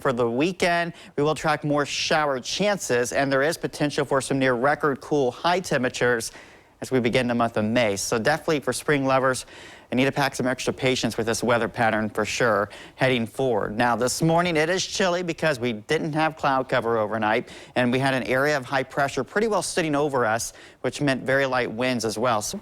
for the weekend, we will track more shower chances, and there is potential for some near record cool high temperatures as we begin the month of May. So definitely for spring lovers, I need to pack some extra patience with this weather pattern for sure heading forward. Now this morning it is chilly because we didn't have cloud cover overnight, and we had an area of high pressure pretty well sitting over us, which meant very light winds as well. So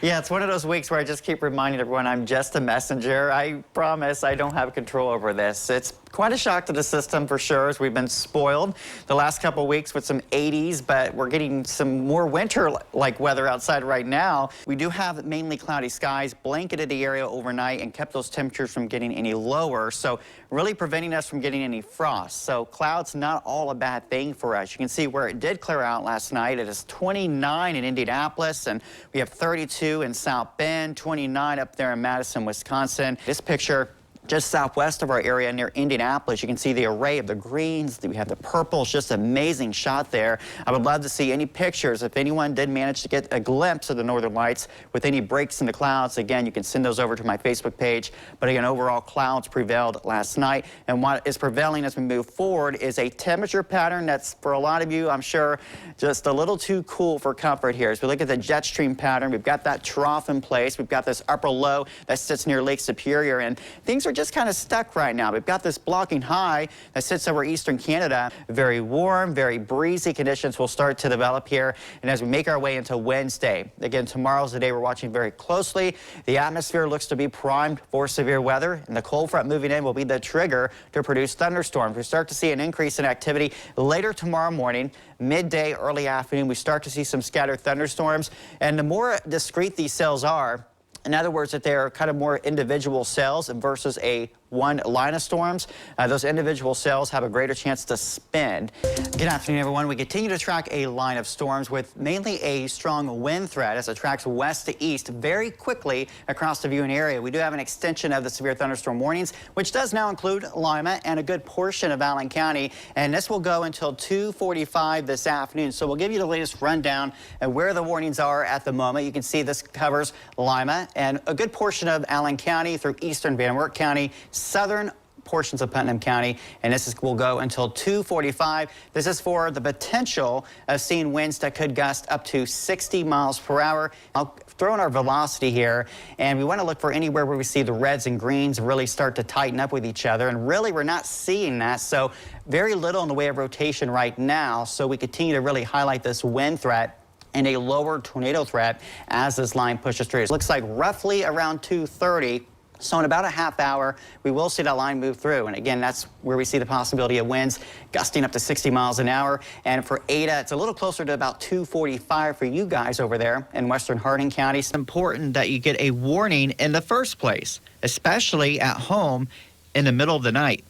yeah, it's one of those weeks where I just keep reminding everyone I'm just a messenger. I promise I don't have control over this. It's quite a shock to the system for sure, as we've been spoiled the last couple of weeks with some 80s, but we're getting some more winter-like weather outside right now. We do have mainly cloudy skies, blanketed the area overnight and kept those temperatures from getting any lower, so really preventing us from getting any frost. So clouds not all a bad thing for us. You can see where it did clear out last night. It is 29 in Indianapolis, and we have 32 in South Bend, 29 up there in Madison, Wisconsin. This picture just southwest of our area near Indianapolis, you can see the array of the greens. We have the purples, just an amazing shot there. I would love to see any pictures. If anyone did manage to get a glimpse of the northern lights with any breaks in the clouds, again, you can send those over to my Facebook page. But again, overall clouds prevailed last night. And what is prevailing as we move forward is a temperature pattern that's, for a lot of you, I'm sure, just a little too cool for comfort here. As we look at the jet stream pattern, we've got that trough in place. We've got this upper low that sits near Lake Superior, and things are just kind of stuck right now. We've got this blocking high that sits over eastern Canada. Very warm, very breezy conditions will start to develop here, and as we make our way into Wednesday. Again, tomorrow's the day we're watching very closely. The atmosphere looks to be primed for severe weather, and the cold front moving in will be the trigger to produce thunderstorms. We start to see an increase in activity later tomorrow morning, midday, early afternoon. We start to see some scattered thunderstorms, and the more discrete these cells are, in other words, that they're kind of more individual cells versus a one line of storms, those individual cells have a greater chance to spin. Good afternoon, everyone. We continue to track a line of storms with mainly a strong wind threat as it tracks west to east very quickly across the viewing area. We do have an extension of the severe thunderstorm warnings, which does now include Lima and a good portion of Allen County, and this will go until 2:45 this afternoon. So we'll give you the latest rundown of where the warnings are at the moment. You can see this covers Lima and a good portion of Allen County through eastern Van Wert County, southern portions of Putnam County, and will go until 2:45. This is for the potential of seeing winds that could gust up to 60 miles per hour. I'll throw in our velocity here, and we want to look for anywhere where we see the reds and greens really start to tighten up with each other, and really we're not seeing that, so very little in the way of rotation right now, so we continue to really highlight this wind threat and a lower tornado threat as this line pushes through. It looks like roughly around 2:30. So in about a half hour, we will see that line move through. And again, that's where we see the possibility of winds gusting up to 60 miles an hour. And for Ada, it's a little closer to about 2:45 for you guys over there in western Hardin County. It's important that you get a warning in the first place, especially at home in the middle of the night.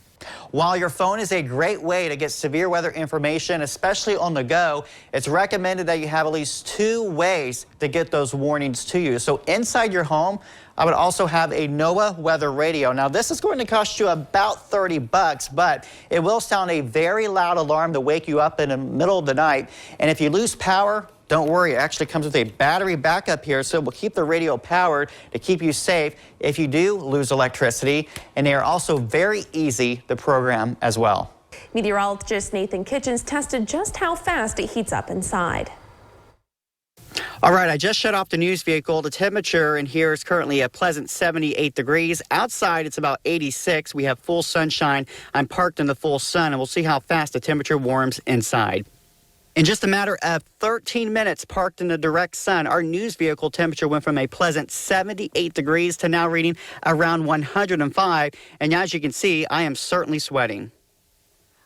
While your phone is a great way to get severe weather information, especially on the go, it's recommended that you have at least 2 ways to get those warnings to you. So inside your home, I would also have a NOAA weather radio. Now this is going to cost you about $30, but it will sound a very loud alarm to wake you up in the middle of the night. And if you lose power, don't worry, it actually comes with a battery backup here, so we'll keep the radio powered to keep you safe if you do lose electricity, and they are also very easy to program as well. Meteorologist Nathan Kitchens tested just how fast it heats up inside. All right, I just shut off the news vehicle. The temperature in here is currently a pleasant 78 degrees. Outside, it's about 86. We have full sunshine. I'm parked in the full sun, and we'll see how fast the temperature warms inside. In just a matter of 13 minutes parked in the direct sun, our news vehicle temperature went from a pleasant 78 degrees to now reading around 105. And as you can see, I am certainly sweating.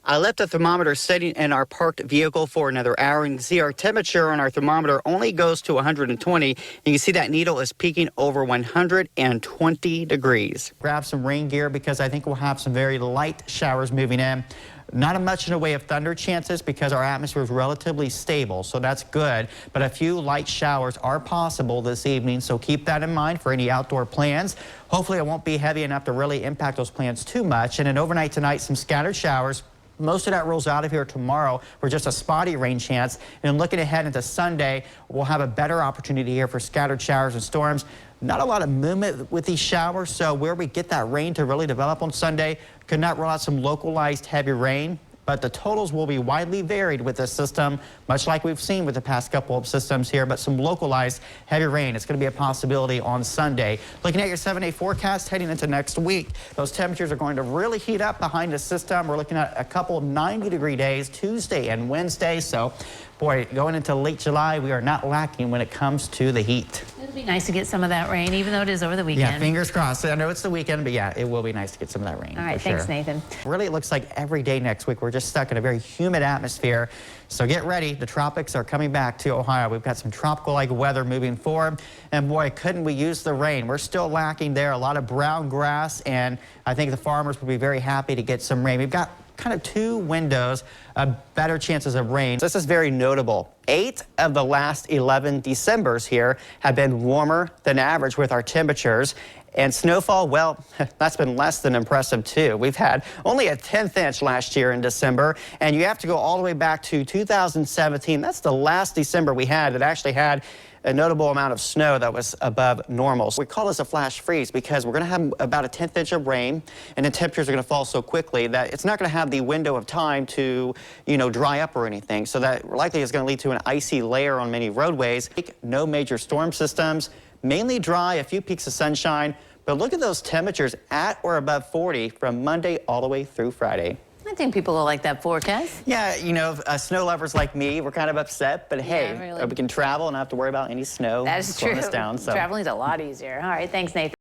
I left the thermometer sitting in our parked vehicle for another hour, and you can see our temperature on our thermometer only goes to 120. And you can see that needle is peaking over 120 degrees. Grab some rain gear because I think we'll have some very light showers moving in. Not much in the way of thunder chances because our atmosphere is relatively stable, so that's good. But a few light showers are possible this evening, so keep that in mind for any outdoor plans. Hopefully it won't be heavy enough to really impact those plans too much. And then overnight tonight, some scattered showers. Most of that rolls out of here tomorrow for just a spotty rain chance. And looking ahead into Sunday, we'll have a better opportunity here for scattered showers and storms. Not a lot of movement with these showers, so where we get that rain to really develop on Sunday, could not rule out some localized heavy rain. But the totals will be widely varied with this system, much like we've seen with the past couple of systems here, but some localized heavy rain. It's going to be a possibility on Sunday. Looking at your 7-day forecast heading into next week, those temperatures are going to really heat up behind the system. We're looking at a couple of 90-degree days Tuesday and Wednesday. So, boy, going into late July, we are not lacking when it comes to the heat. It'll be nice to get some of that rain, even though it is over the weekend. Yeah, fingers crossed. I know it's the weekend, but yeah, it will be nice to get some of that rain. All right, for thanks, sure. Nathan. Really, it looks like every day next week, we're just stuck in a very humid atmosphere. So get ready. The tropics are coming back to Ohio. We've got some tropical-like weather moving forward. And boy, couldn't we use the rain. We're still lacking there. A lot of brown grass, and I think the farmers will be very happy to get some rain. We've got kind of two windows of better chances of rain. This is very notable. 8 of the last 11 Decembers here have been warmer than average with our temperatures. And snowfall, well, that's been less than impressive too. We've had only a 1/10 inch last year in December, and you have to go all the way back to 2017. That's the last December we had that actually had a notable amount of snow that was above normal. So we call this a flash freeze because we're going to have about a 1/10 inch of rain, and the temperatures are going to fall so quickly that it's not going to have the window of time to, dry up or anything. So that likely is going to lead to an icy layer on many roadways. No major storm systems, mainly dry, a few peaks of sunshine. But look at those temperatures at or above 40 from Monday all the way through Friday. I think people will like that forecast. Yeah, snow lovers like me, we're kind of upset, but hey, really. we can travel and not have to worry about any snow That is slowing true. us down. So. Traveling's a lot easier. All right, thanks, Nathan.